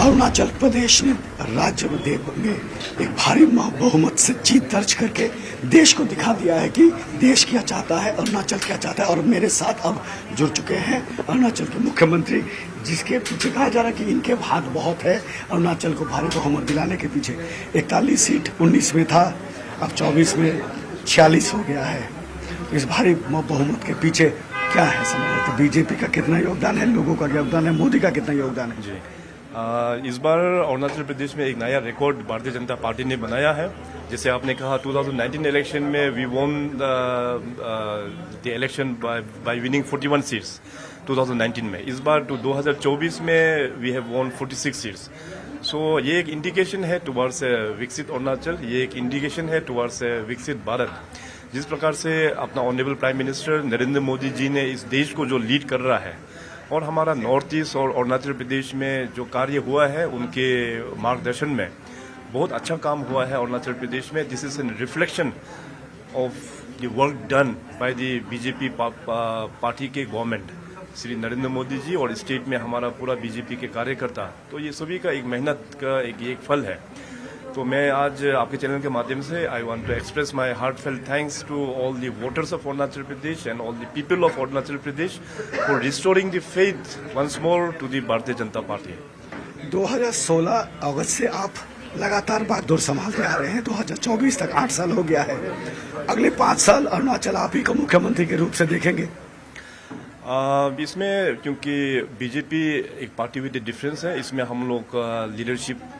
अरुणाचल प्रदेश ने राज्य में एक भारी बहुमत से जीत दर्ज करके देश को दिखा दिया है कि देश क्या चाहता है, अरुणाचल क्या चाहता है। और मेरे साथ अब जुड़ चुके हैं अरुणाचल के मुख्यमंत्री, जिसके पीछे कहा जा रहा है कि इनके हाथ बहुत है अरुणाचल को भारी बहुमत दिलाने के पीछे। 41 सीट 19 में था, अब 24 में 46 हो गया है। तो इस भारी बहुमत के पीछे क्या है समझ? तो बीजेपी का कितना योगदान है, लोगों का योगदान है, मोदी का कितना योगदान है? जी इस बार अरुणाचल प्रदेश में एक नया रिकॉर्ड भारतीय जनता पार्टी ने बनाया है। जैसे आपने कहा 2019 इलेक्शन में we won the election by winning 41 seats 2019 में। इस बार 2024 में we have won 46 seats. So ये एक इंडिकेशन है टुवर्ड्स विकसित अरुणाचल, ये एक इंडिकेशन है टुवर्ड्स विकसित भारत। जिस प्रकार से अपना honourable prime minister Narendra Modi ji ने इस देश को जो लीड कर रहा है, और हमारा नॉर्थ ईस्ट और अरुणाचल प्रदेश में जो कार्य हुआ है उनके मार्गदर्शन में बहुत अच्छा काम हुआ है अरुणाचल प्रदेश में। This is an reflection of the work done by the BJP party के गवर्नमेंट, श्री नरेंद्र मोदी जी, और स्टेट में हमारा पूरा बीजेपी के कार्यकर्ता। तो ये सभी का एक मेहनत का एक फल है। तो मैं आज आपके चैनल के माध्यम से I want to express my heartfelt thanks to all the voters of Arunachal Pradesh and all the people of Arunachal Pradesh for restoring the faith once more to the Bharatiya Janata party. 2016 अगस्त से आप लगातार बागडोर संभालते आ रहे हैं, 2024 तक 8 साल हो गया है। अगले 5 साल अरुणाचल आप ही को मुख्यमंत्री के रूप से देखेंगे? इसमें क्योंकि बीजेपी एक पार्टी विद डिफरेंस है, इसमें हम लोग लीडरशिप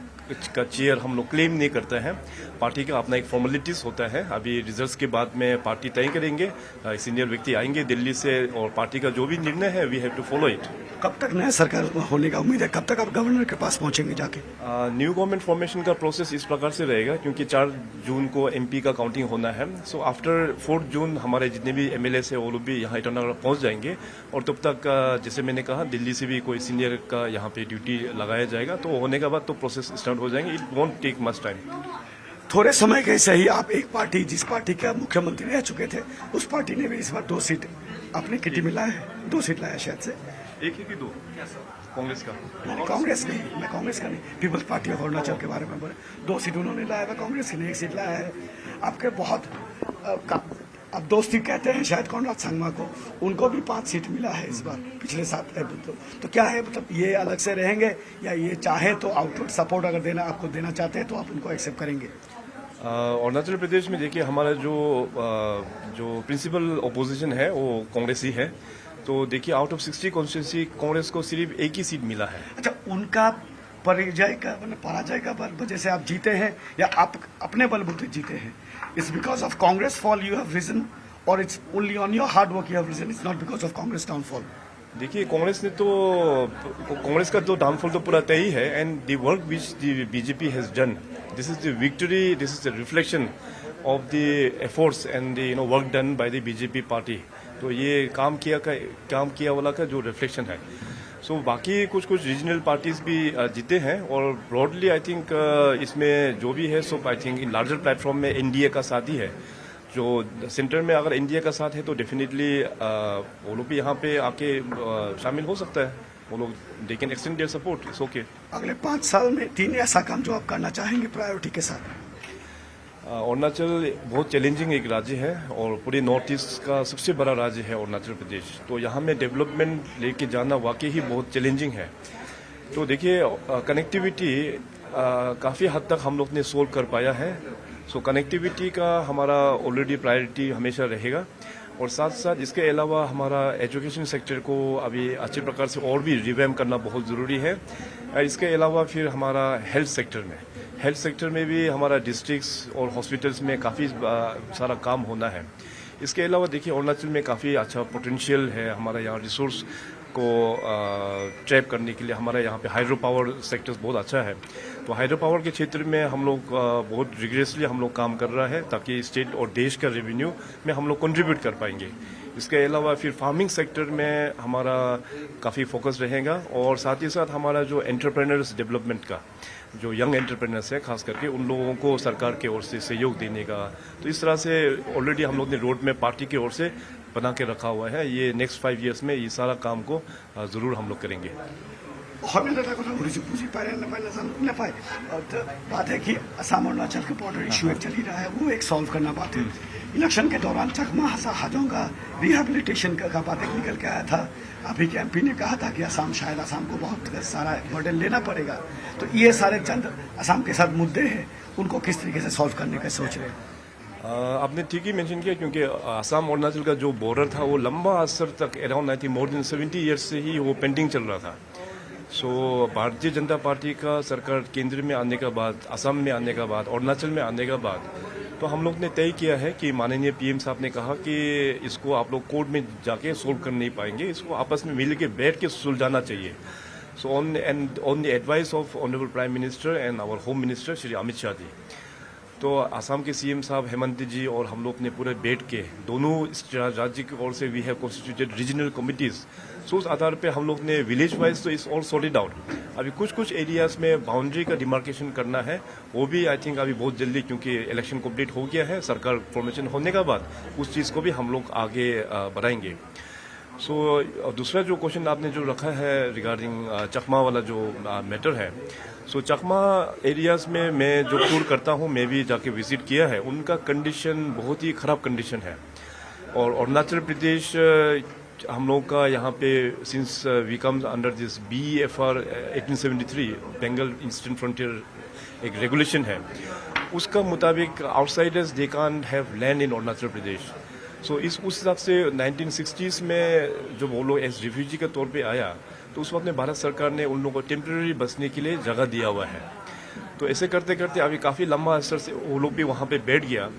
का चेयर हम लोग क्लेम नहीं करते हैं। पार्टी का अपना एक फॉर्मेलिटीज होता है। अभी रिजल्ट्स के बाद में पार्टी तय करेंगे, सीनियर व्यक्ति आएंगे दिल्ली से, और पार्टी का जो भी निर्णय है we have to follow it. कब तक नया सरकार होने का उम्मीद है? कब तक आप गवर्नर के पास पहुंचेंगे जाके? न्यू गवर्नमेंट फॉर्मेशन का प्रोसेस इस प्रकार से रहेगा, क्योंकि 4 जून को एमपी का काउंटिंग होना है। सो आफ्टर 4 जून हमारे जितने भी एमएलए है वो लोग भी यहाँ ईटानगर पहुंच जाएंगे, और तब तक जैसे मैंने कहा दिल्ली से भी कोई सीनियर का यहाँ पे ड्यूटी लगाया जाएगा। तो होने के बाद तो प्रोसेस स्टार्ट हो जाएंगे। It won't take much time. थोड़े समय के सही आप एक पार्टी, जिस पार्टी का मुख्यमंत्री रह चुके थे, उस पार्टी ने भी इस बार 2 सीट अपने किटी में लाया है। 2 सीट लाया शायद से। एक ही कि 2? कांग्रेस का? कांग्रेस नहीं, मैं कांग्रेस का नहीं, पीपल्स पार्टी ऑफ अरुणाचल के बारे में बोले। 2 सीट उन्होंने लाया है, कांग्रेस ने 1 सीट लाया है। आपके बहुत अब दोस्ती कहते हैं शायद कॉनराड संगमा को, उनको भी 5 सीट मिला है इस बार, पिछले 7। तो क्या है, मतलब ये अलग से रहेंगे, या ये चाहे तो आउटपुट सपोर्ट अगर देना आपको देना चाहते हैं तो आप उनको एक्सेप्ट करेंगे? अरुणाचल प्रदेश में देखिए हमारा जो प्रिंसिपल ओपोजिशन है वो कांग्रेस ही है। तो देखिए आउट ऑफ 60 कॉन्स्टिट्यूंसी कांग्रेस को सिर्फ 1 ही सीट मिला है। अच्छा, उनका पराजय का वजह से आप जीते हैं, या आप अपने बलबूते जीते हैं? It's because of Congress fall you have risen, or it's only on your hard work you have risen? It's not because of Congress downfall. देखिए कांग्रेस का तो डाउनफॉल तो पूरा तय ही है, and the work which the BJP has done, this is the victory, this is the reflection of the efforts and the work done by the BJP party. तो ये काम किया वाला का जो रिफ्लेक्शन है। सो बाकी कुछ रीजनल पार्टीज भी जीते हैं, और ब्रॉडली आई थिंक इसमें जो भी है सब I think in larger platform में एनडीए का साथ ही है। जो सेंटर में अगर एनडीए का साथ है तो डेफिनेटली वो लोग भी यहाँ पे आके शामिल हो सकता है। वो लोग they can extend their support, it's okay. अगले 5 साल में 3 ऐसा काम जो आप करना चाहेंगे प्रायोरिटी के साथ? अरुणाचल बहुत चैलेंजिंग एक राज्य है, और पूरे नॉर्थ ईस्ट का सबसे बड़ा राज्य है अरुणाचल प्रदेश। तो यहाँ में डेवलपमेंट लेके जाना वाकई ही बहुत चैलेंजिंग है। तो देखिए कनेक्टिविटी काफ़ी हद तक हम लोग ने सोल्व कर पाया है। सो कनेक्टिविटी का हमारा ऑलरेडी प्रायोरिटी हमेशा रहेगा, और साथ साथ इसके अलावा हमारा एजुकेशन सेक्टर को अभी अच्छे प्रकार से और भी रिवैम्प करना बहुत ज़रूरी है। इसके अलावा फिर हमारा हेल्थ सेक्टर में भी हमारा डिस्ट्रिक्ट्स और हॉस्पिटल्स में काफ़ी सारा काम होना है। इसके अलावा देखिए अरुणाचल में काफ़ी अच्छा पोटेंशियल है। हमारा यहाँ रिसोर्स को ट्रैप करने के लिए हमारा यहाँ पे हाइड्रो पावर सेक्टर बहुत अच्छा है। तो हाइड्रो पावर के क्षेत्र में हम लोग बहुत रिग्रेसली हम लोग काम कर रहा है, ताकि स्टेट और देश का रेवेन्यू में हम लोग कंट्रीब्यूट कर पाएंगे। इसके अलावा फिर फार्मिंग सेक्टर में हमारा काफ़ी फोकस रहेगा और साथ ही साथ हमारा जो एंटरप्रेन्योर्स डेवलपमेंट का जो यंग एंटरप्रेन्योर्स है खास करके उन लोगों को सरकार की ओर से सहयोग देने का, तो इस तरह से ऑलरेडी हम लोग ने रोड में पार्टी की ओर से बना के रखा हुआ है। ये नेक्स्ट 5 years में ये सारा काम को ज़रूर हम लोग करेंगे। बात है कि असम अरुणाचल का बॉर्डर इशू एक चल ही रहा है, वो एक सॉल्व करना बात है। इलेक्शन के दौरान चकमा हाजों का रिहेबिलिटेशन का बात एक निकल के आया था। अभी के एमपी ने कहा था कि शायद असम को बहुत सारा बर्डन लेना पड़ेगा। तो ये सारे चंद असम के साथ मुद्दे हैं, उनको किस तरीके से सॉल्व करने का सोच रहे हैं? आपने ठीक ही मेंशन किया, क्योंकि असम और अरुणाचल का जो बॉर्डर था वो लंबा असर तक around I think more than 70 years से ही वो पेंडिंग चल रहा था। सो भारतीय जनता पार्टी का सरकार केंद्र में आने के बाद, असम में आने के बाद, अरुणाचल में आने के बाद, तो हम लोग ने तय किया है कि माननीय पीएम साहब ने कहा कि इसको आप लोग कोर्ट में जाके सोल्व कर नहीं पाएंगे, इसको आपस में मिल के बैठ के सुलझाना चाहिए। So on the advice of honourable prime minister and our home minister Shri Amit Shah ji, तो असम के सीएम साहब हेमंत जी और हम लोग ने पूरे बैठ के दोनों राज्य की ओर से we have constituted regional committees. So उस आधार पे हम लोग ने विलेज वाइज तो इस ऑल सॉर्टेड आउट। अभी कुछ एरियाज में बाउंड्री का डिमार्केशन करना है, वो भी आई थिंक अभी बहुत जल्दी, क्योंकि इलेक्शन कंप्लीट हो गया है, सरकार फॉर्मेशन होने के बाद उस चीज़ को भी हम लोग आगे बढ़ाएंगे। सो दूसरा जो क्वेश्चन आपने जो रखा है रिगार्डिंग चकमा वाला जो मैटर है, सो चकमा एरियाज में मैं जो टूर करता हूँ, मैं भी जाके विजिट किया है, उनका कंडीशन बहुत ही खराब कंडीशन है। और अरुणाचल प्रदेश हम लोग का यहाँ पे since we come under this BEFR 1873 Bengal eastern frontier एक रेगुलेशन है, उसका मुताबिक outsiders they can't have land in Arunachal Pradesh. So उस हिसाब से 1960s में जब वो लोग एज रिफ्यूजी के तौर पे आया, तो उस वक्त में भारत सरकार ने उन लोगों को टेम्परेरी बसने के लिए जगह दिया हुआ है। तो ऐसे करते करते अभी काफ़ी लंबा असर से वो लोग भी वहाँ पे बैठ गया।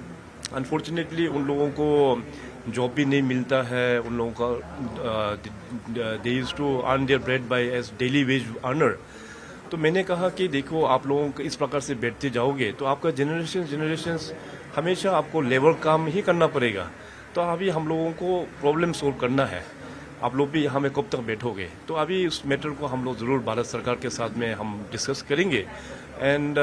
अनफॉर्चुनेटली उन लोगों को जॉब भी नहीं मिलता है, उन लोगों का they used to earn their bread by as daily wage earner. तो मैंने कहा कि देखो, आप लोगों को इस प्रकार से बैठते जाओगे तो आपका जनरेशन हमेशा आपको लेबर काम ही करना पड़ेगा। तो अभी हम लोगों को प्रॉब्लम सोल्व करना है, आप लोग भी यहाँ में कब तक बैठोगे? तो अभी इस मैटर को हम लोग ज़रूर भारत सरकार के साथ में हम डिस्कस करेंगे एंड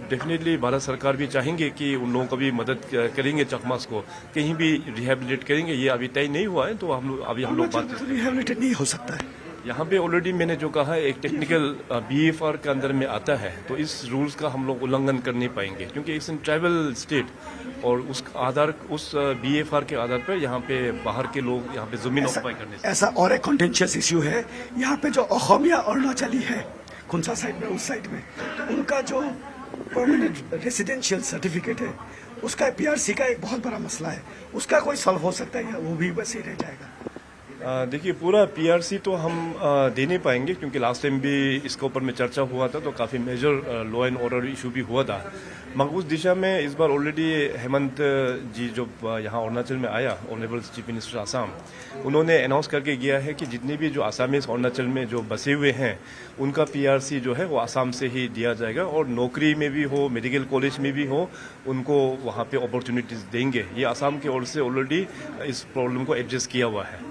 डेफिनेटली भारत सरकार भी चाहेंगे कि उन लोगों को भी मदद करेंगे, चकमास को कहीं भी रिहेबिलिटेट करेंगे। ये अभी तय नहीं हुआ है, तो हम लोग बात रिहेबिलिटेट नहीं हो सकता है। यहाँ पे ऑलरेडी मैंने जो कहा है एक टेक्निकल BEFR के अंदर में आता है, तो इस रूल्स का हम लोग उल्लंघन कर नहीं पाएंगे, क्योंकि इट्स इन ट्राइबल स्टेट और उस BEFR के आधार पर यहाँ पे बाहर के लोग यहाँ पे जमीन ऑक्युपाई करने से ऐसा और एक कॉन्टेंशियस इश्यू है यहाँ पे, जो अहोमिया अरुणाचली है खुंसा साइड में, उस साइड में, तो उनका जो परमानेंट रेसिडेंशियल सर्टिफिकेट है, उसका PRC का एक बहुत बड़ा मसला है, उसका कोई सॉल्व हो सकता है या वो भी बस ही रह जाएगा? देखिए, पूरा PRC तो हम दे नहीं पाएंगे, क्योंकि लास्ट टाइम भी इसके ऊपर में चर्चा हुआ था, तो काफ़ी major law and order issue भी हुआ था। मगर उस दिशा में इस बार ऑलरेडी हेमंत जी जो यहाँ अरुणाचल में आया, ऑनरेबल चीफ मिनिस्टर आसाम, उन्होंने अनाउंस करके गया है कि जितने भी जो आसामीज अरुणाचल में जो बसे हुए हैं उनका PRC जो है वो आसाम से ही दिया जाएगा, और नौकरी में भी हो, मेडिकल कॉलेज में भी हो, उनको वहाँ पे अपॉर्चुनिटीज़ देंगे। ये आसाम की ओर से ऑलरेडी इस प्रॉब्लम को एड्रेस किया हुआ है।